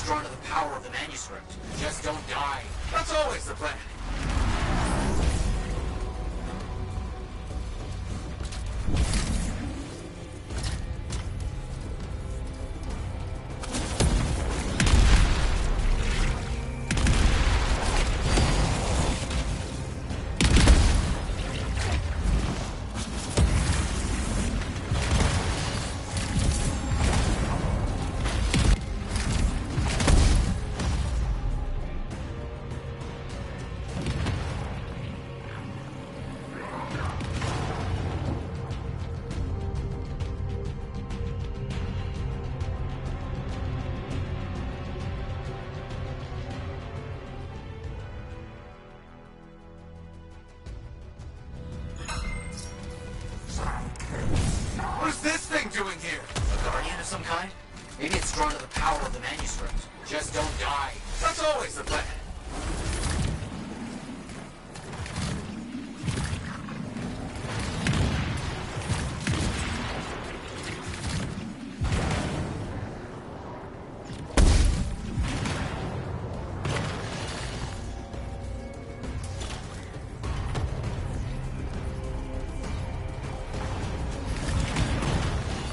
drawn to the power of the manuscript. Just don't die. That's always the plan. What's this thing doing here? A guardian of some kind? Maybe it's drawn to the power of the manuscript. Just don't die. That's always the plan.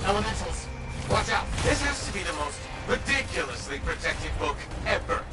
Elementals. Watch out. This has to be the most ridiculously protected book ever.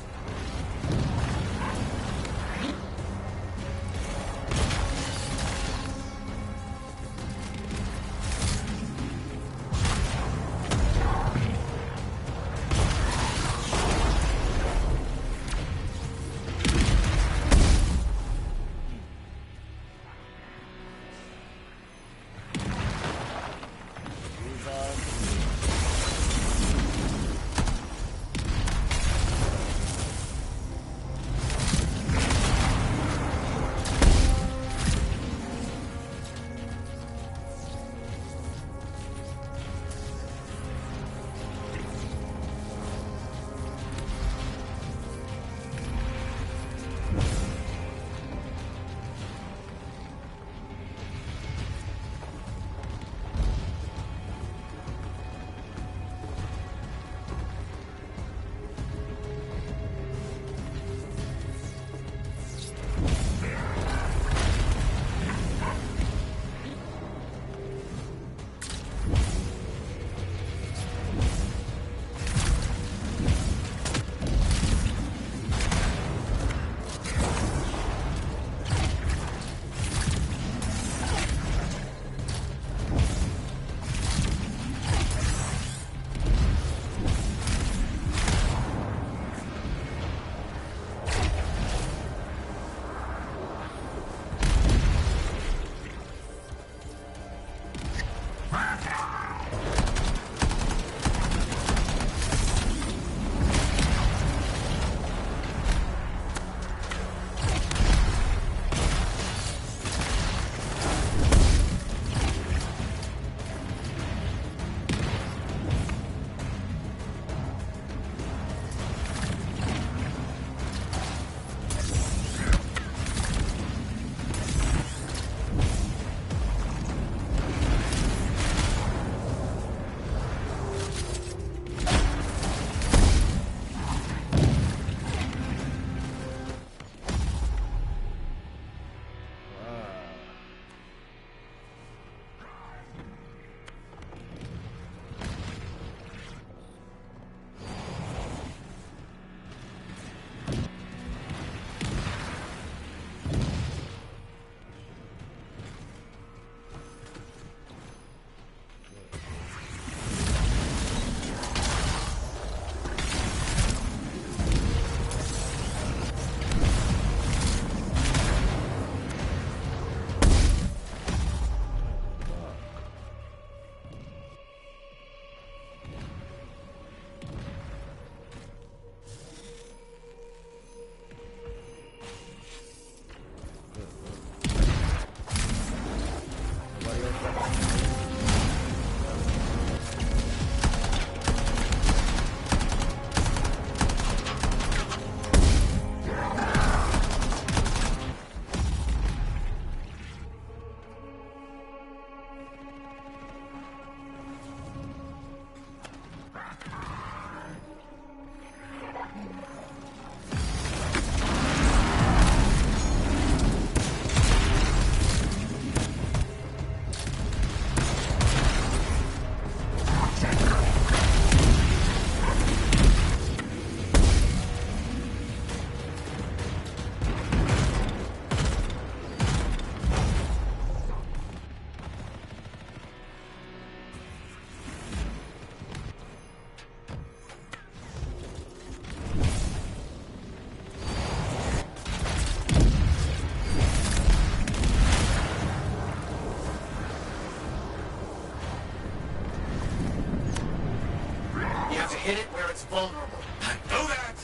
Hit it where it's vulnerable. I know that!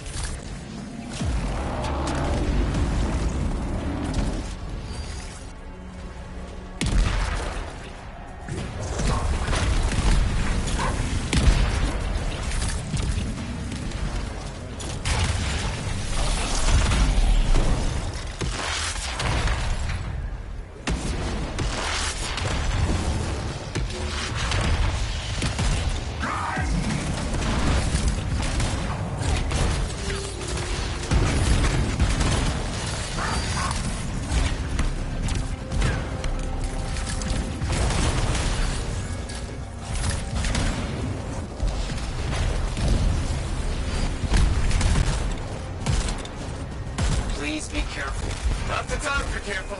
Please be careful. Not the time for careful.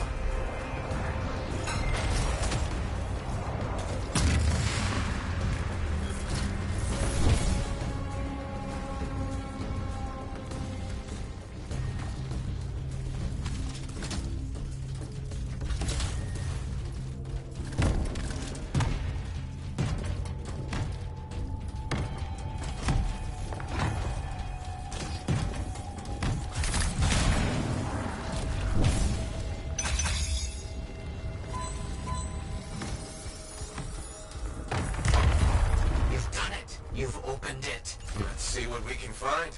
You've done it. You've opened it. Let's see what we can find.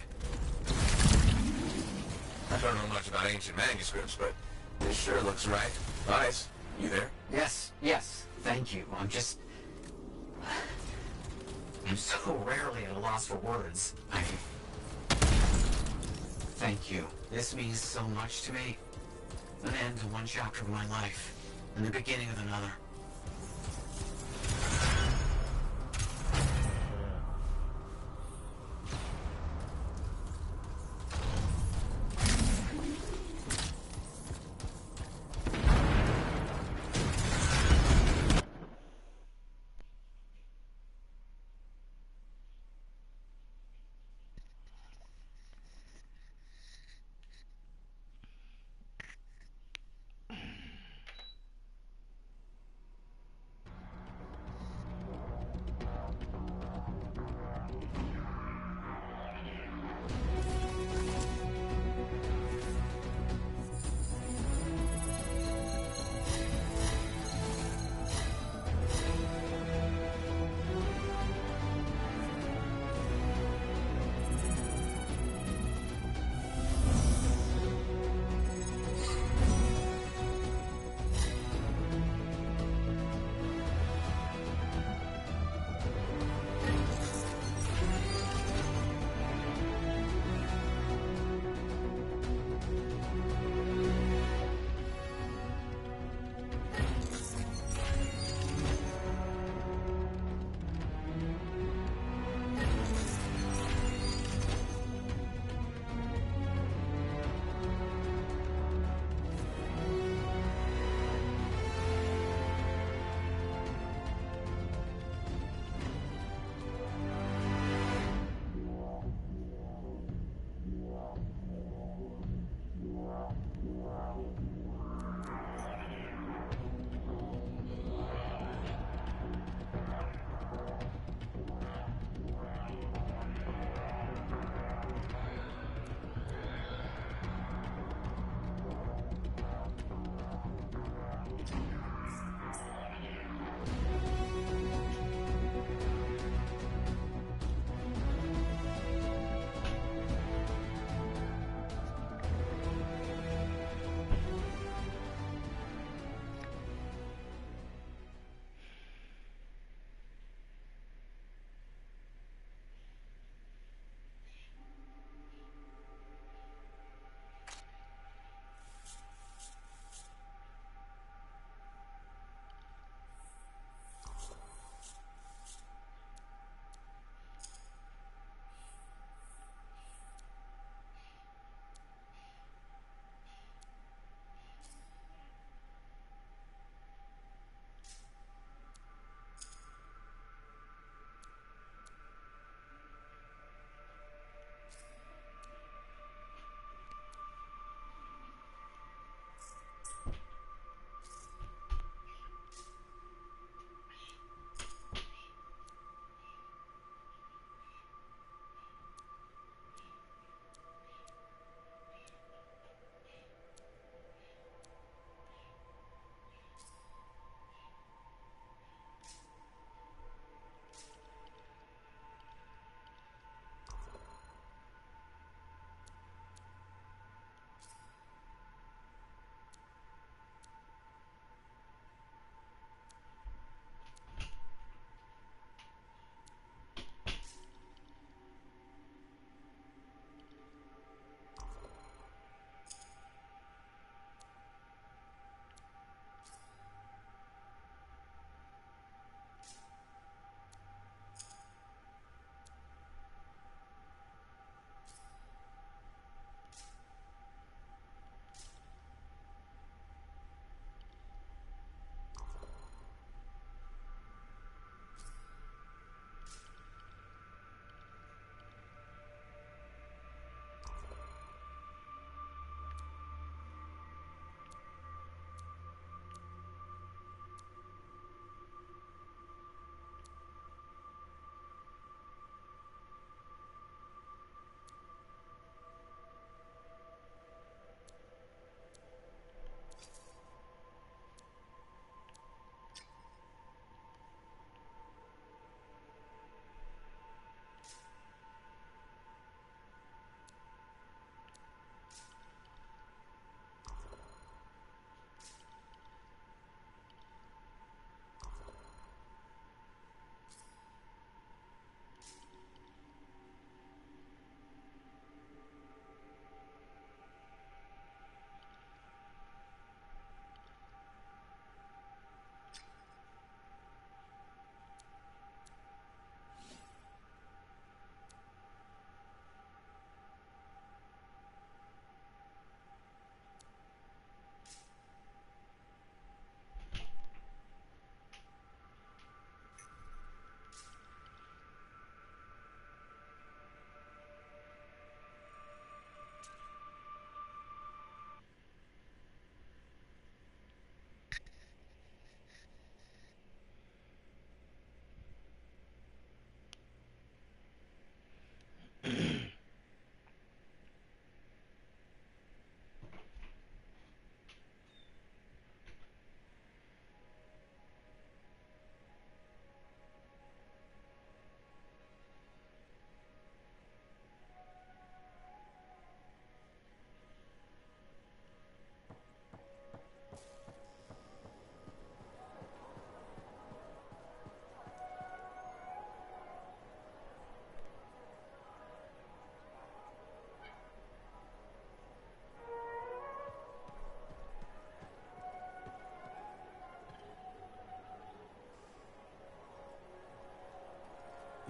I don't know much about ancient manuscripts, but this sure looks right. Eyes, you there? Yes. Thank you. I'm so rarely at a loss for words. Thank you. This means so much to me. An end to one chapter of my life, and the beginning of another.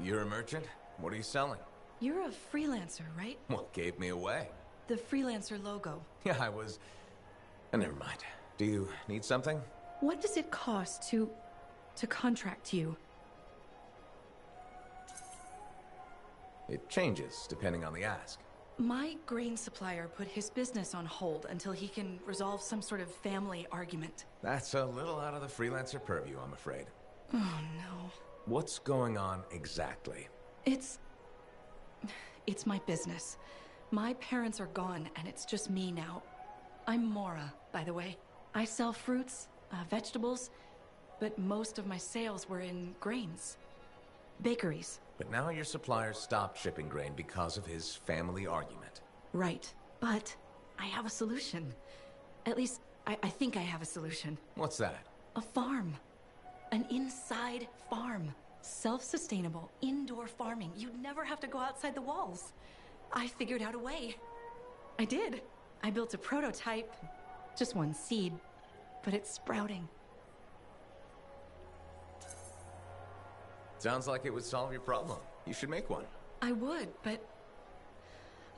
You're a merchant? What are you selling? You're a freelancer, right? What gave me away? The freelancer logo. Yeah, I was... never mind. Do you need something? What does it cost to contract you? It changes depending on the ask. My grain supplier put his business on hold until he can resolve some sort of family argument. That's a little out of the freelancer purview, I'm afraid. Oh, no. What's going on exactly? It's my business. My parents are gone, and it's just me now. I'm Mora, by the way. I sell fruits, vegetables, but most of my sales were in grains. Bakeries. But now your supplier stopped shipping grain because of his family argument. Right. But I have a solution. At least, I think I have a solution. What's that? A farm. An inside farm. Self-sustainable, indoor farming. You'd never have to go outside the walls. I figured out a way. I did. I built a prototype. Just one seed. But it's sprouting. Sounds like it would solve your problem. You should make one. I would, but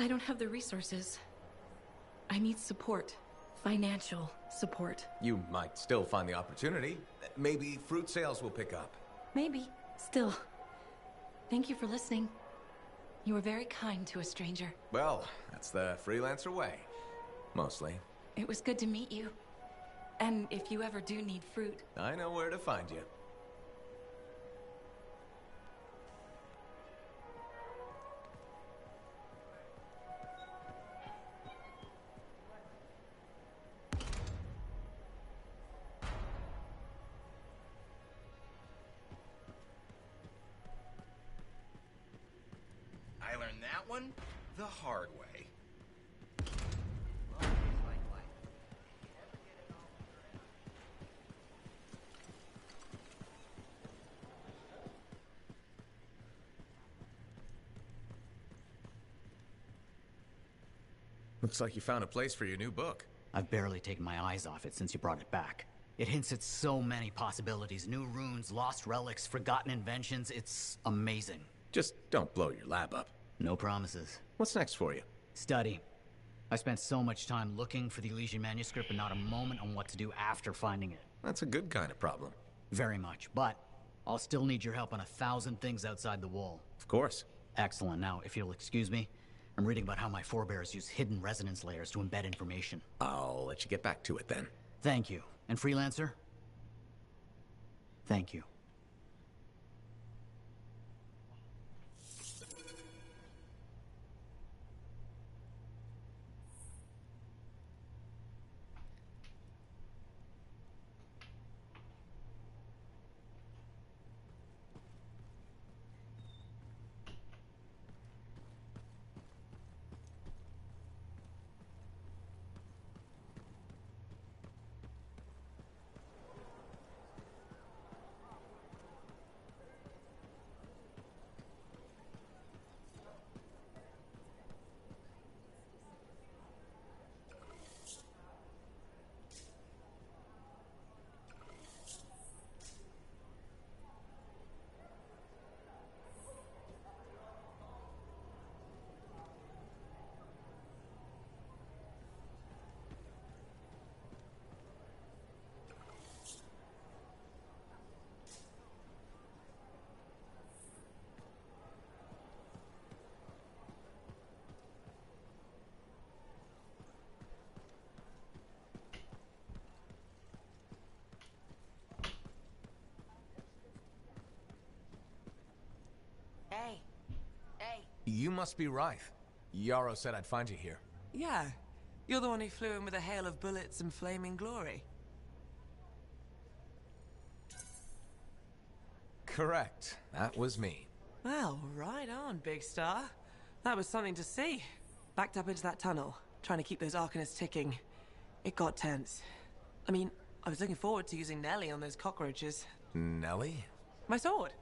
I don't have the resources. I need support. Financial support. You might still find the opportunity. Maybe fruit sales will pick up. Maybe. Still. Thank you for listening. You were very kind to a stranger. Well, that's the freelancer way. Mostly. It was good to meet you. And if you ever do need fruit... I know where to find you. I learned that one the hard way. Looks like you found a place for your new book. I've barely taken my eyes off it since you brought it back. It hints at so many possibilities. New runes, lost relics, forgotten inventions. It's amazing. Just don't blow your lab up. No promises. What's next for you? Study. I spent so much time looking for the Elysian manuscript and not a moment on what to do after finding it. That's a good kind of problem. Very much, but I'll still need your help on 1,000 things outside the wall. Of course. Excellent. Now, if you'll excuse me, I'm reading about how my forebears use hidden resonance layers to embed information. I'll let you get back to it then. Thank you. And Freelancer? Thank you. Hey. You must be Rythe. Yarrow said I'd find you here. Yeah. You're the one who flew in with a hail of bullets and flaming glory. Correct. That was me. Well, right on, big star. That was something to see. Backed up into that tunnel, trying to keep those Arcanists ticking. It got tense. I mean, I was looking forward to using Nellie on those cockroaches. Nellie? My sword.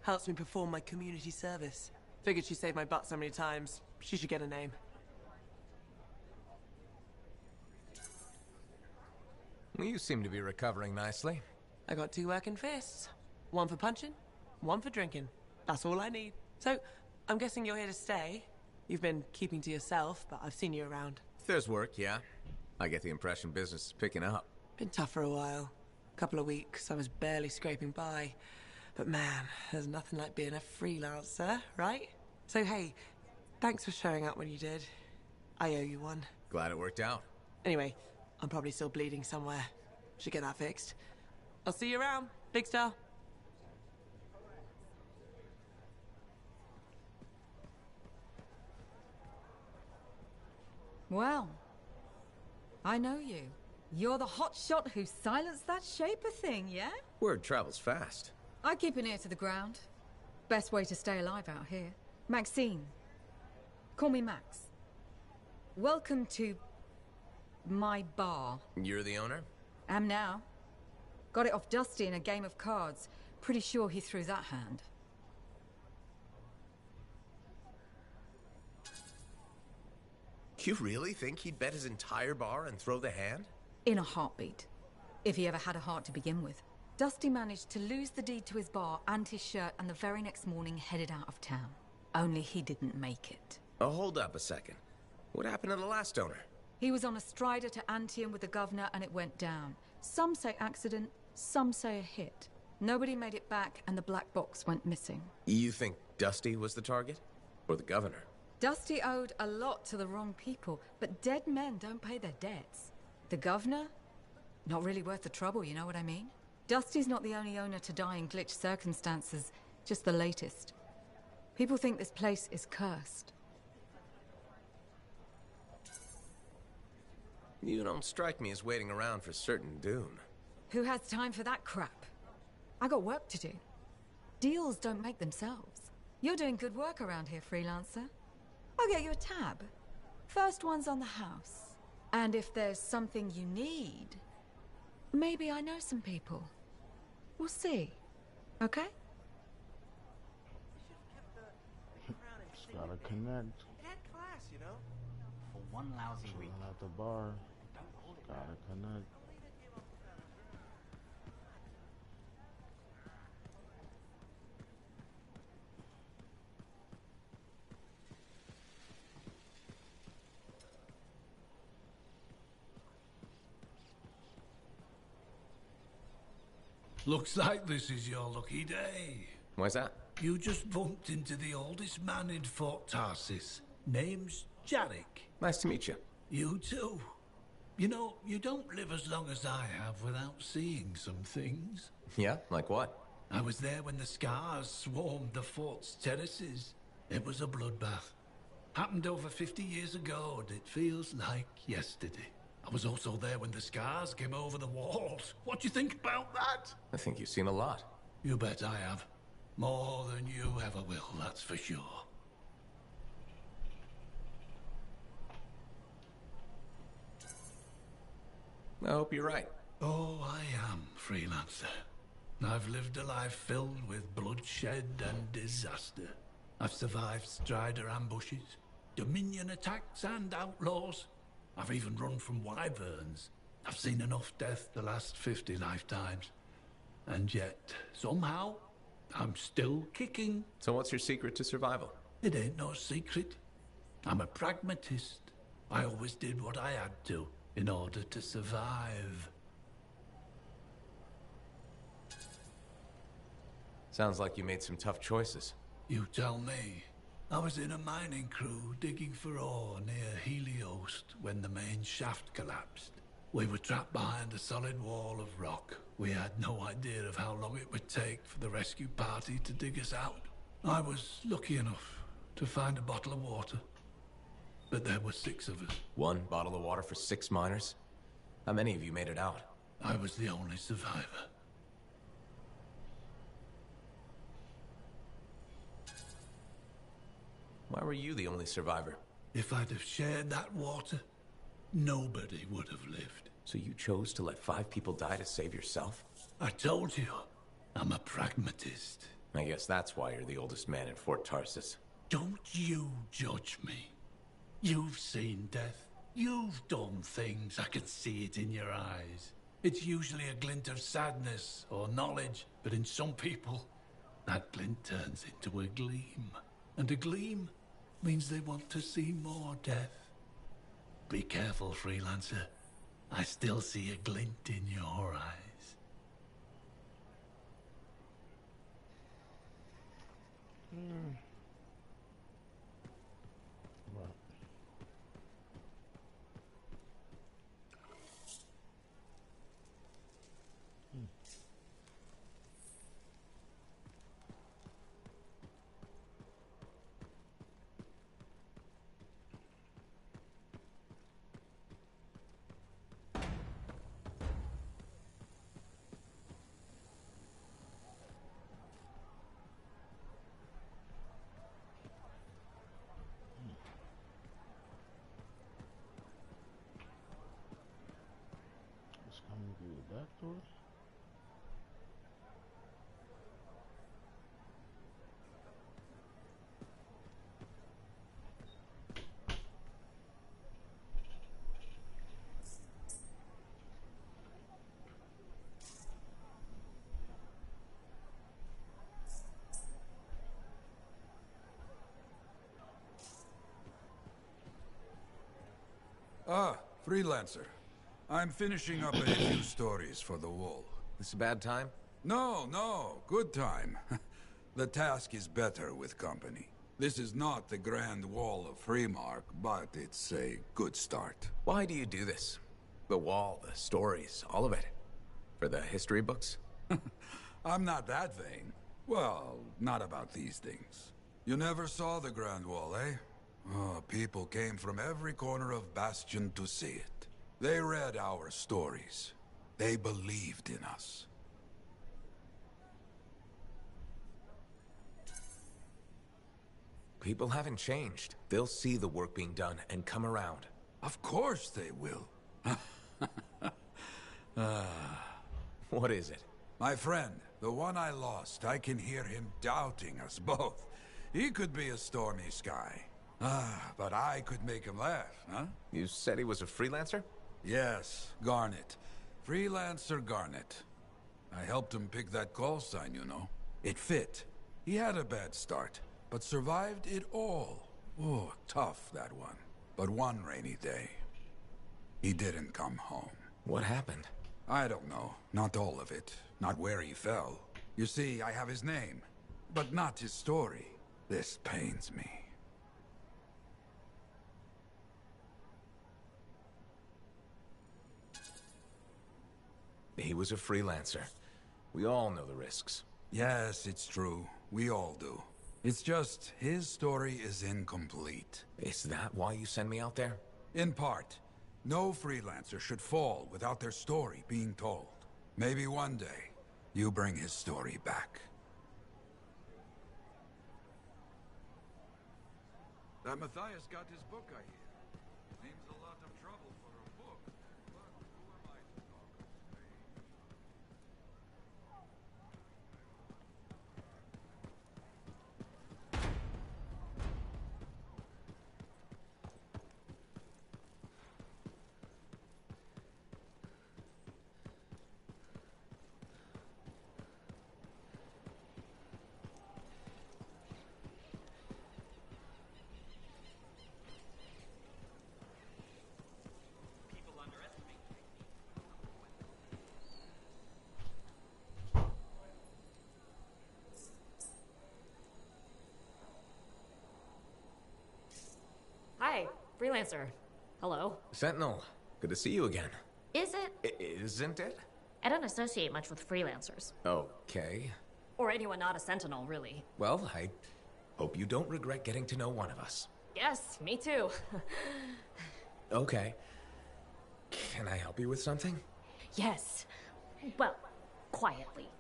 Helps me perform my community service. Figured she saved my butt so many times. She should get a name. You seem to be recovering nicely. I got 2 working fists. One for punching, one for drinking. That's all I need. So, I'm guessing you're here to stay. You've been keeping to yourself, but I've seen you around. If there's work, yeah. I get the impression business is picking up. Been tough for a while. Couple of weeks, I was barely scraping by. But man, there's nothing like being a freelancer, right? So hey, thanks for showing up when you did. I owe you one. Glad it worked out. Anyway, I'm probably still bleeding somewhere. Should get that fixed. I'll see you around, Big Star. Well, I know you. You're the hotshot who silenced that Shaper thing, yeah? Word travels fast. I keep an ear to the ground. Best way to stay alive out here. Maxine. Call me Max. Welcome to my bar. You're the owner? Am now. Got it off Dusty in a game of cards. Pretty sure he threw that hand. You really think he'd bet his entire bar and throw the hand? In a heartbeat. If he ever had a heart to begin with. Dusty managed to lose the deed to his bar and his shirt, and the very next morning headed out of town. Only he didn't make it. Oh, hold up a second. What happened to the last owner? He was on a strider to Anthem with the governor and it went down. Some say accident, some say a hit. Nobody made it back and the black box went missing. You think Dusty was the target? Or the governor? Dusty owed a lot to the wrong people, but dead men don't pay their debts. The governor? Not really worth the trouble, you know what I mean? Dusty's not the only owner to die in glitched circumstances, just the latest. People think this place is cursed. You don't strike me as waiting around for certain doom. Who has time for that crap? I got work to do. Deals don't make themselves. You're doing good work around here, freelancer. I'll get you a tab. First one's on the house. And if there's something you need, maybe I know some people. We'll see. Okay? Just gotta connect. It had class, you know? For one lousy week. Chilling at the bar. Gotta connect. Looks like this is your lucky day. Why's that? You just bumped into the oldest man in Fort Tarsis. Name's Jarek. Nice to meet you. You too. You know, you don't live as long as I have without seeing some things. Yeah? Like what? I was there when the scars swarmed the fort's terraces. It was a bloodbath. Happened over 50 years ago, and it feels like yesterday. I was also there when the scars came over the walls. What do you think about that? I think you've seen a lot. You bet I have. More than you ever will, that's for sure. I hope you're right. Oh, I am, freelancer. I've lived a life filled with bloodshed and disaster. I've survived Strider ambushes, Dominion attacks and outlaws. I've even run from wyverns. I've seen enough death the last 50 lifetimes. And yet, somehow, I'm still kicking. So what's your secret to survival? It ain't no secret. I'm a pragmatist. I always did what I had to in order to survive. Sounds like you made some tough choices. You tell me. I was in a mining crew digging for ore near Heliost when the main shaft collapsed. We were trapped behind a solid wall of rock. We had no idea of how long it would take for the rescue party to dig us out. I was lucky enough to find a bottle of water. But there were 6 of us. 1 bottle of water for 6 miners? How many of you made it out? I was the only survivor. Why were you the only survivor? If I'd have shared that water, nobody would have lived. So you chose to let 5 people die to save yourself? I told you, I'm a pragmatist. I guess that's why you're the oldest man in Fort Tarsis. Don't you judge me. You've seen death. You've done things. I can see it in your eyes. It's usually a glint of sadness or knowledge, but in some people, that glint turns into a gleam. And a gleam means they want to see more death. Be careful, Freelancer. I still see a glint in your eyes. Right. It's coming through the back doors. Ah, Freelancer. I'm finishing up a few stories for the wall. This a bad time? No, good time. The task is better with company. This is not the Grand Wall of Freemark, but it's a good start. Why do you do this? The wall, the stories, all of it. For the history books? I'm not that vain. Well, not about these things. You never saw the Grand Wall, eh? Oh, people came from every corner of Bastion to see it. They read our stories. They believed in us. People haven't changed. They'll see the work being done and come around. Of course they will. What is it? My friend, the one I lost, I can hear him doubting us both. He could be a stormy sky. But I could make him laugh, huh? You said he was a freelancer? Yes, Garnet. Freelancer Garnet. I helped him pick that call sign, you know. It fit. He had a bad start, but survived it all. Oh, tough, that one. But one rainy day, he didn't come home. What happened? I don't know. Not all of it. Not where he fell. You see, I have his name, but not his story. This pains me. He was a freelancer. We all know the risks. Yes, it's true. We all do. It's just, his story is incomplete. Is that why you send me out there? In part. No freelancer should fall without their story being told. Maybe one day, you bring his story back. That Matthias got his book, I hear. Seems a lot of trouble for a book. But who am I to talk of Spain? Hi, freelancer. Hello. Sentinel, good to see you again. Is it? Isn't it? I don't associate much with freelancers. Okay. Or anyone not a sentinel, really. Well, I hope you don't regret getting to know one of us. Yes, me too. Okay. Can I help you with something? Yes. Well, quietly.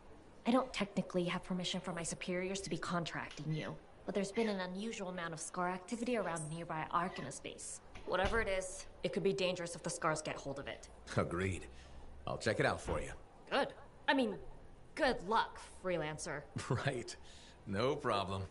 I don't technically have permission from my superiors to be contracting you, but there's been an unusual amount of Scar activity around nearby Arcanist base. Whatever it is, it could be dangerous if the Scars get hold of it. Agreed. I'll check it out for you. Good. I mean, good luck, freelancer. Right. No problem.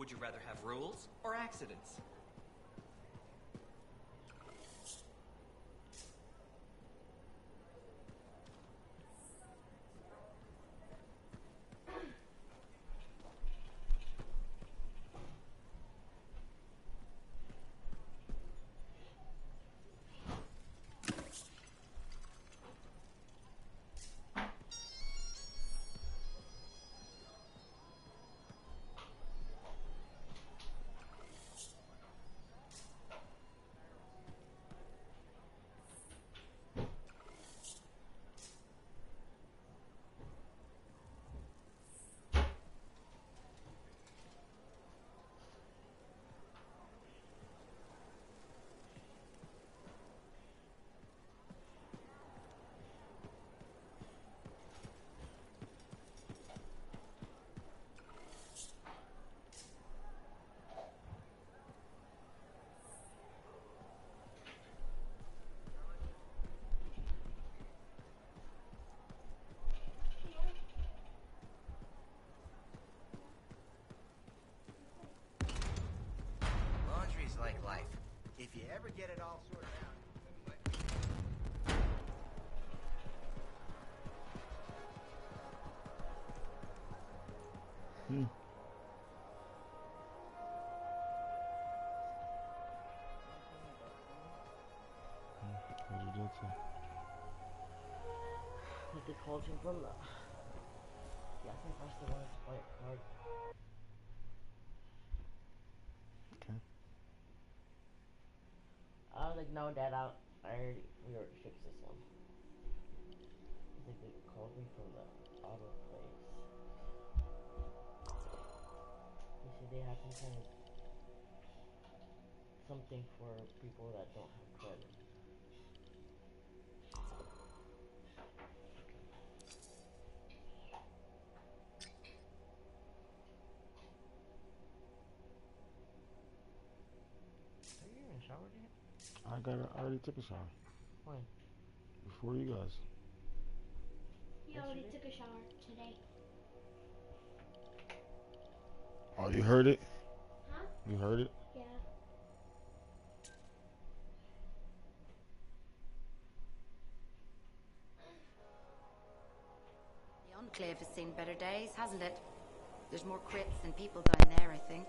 Would you rather have rules or accidents? Laundry's like life. If you ever get it all sorted out, What did you say? Like they called him from the... Yeah, I think first they wanted to play a card. Okay. I was like, no, Dad, we already fixed this one. I think they called me from the auto place. They said they had some kind of something for people that don't have credit. Are you even showered yet? I already took a shower. When? Before you guys. He already took a shower today. Oh, you heard it? Huh? You heard it? Yeah. The Enclave has seen better days, hasn't it? There's more crypts than people down there, I think.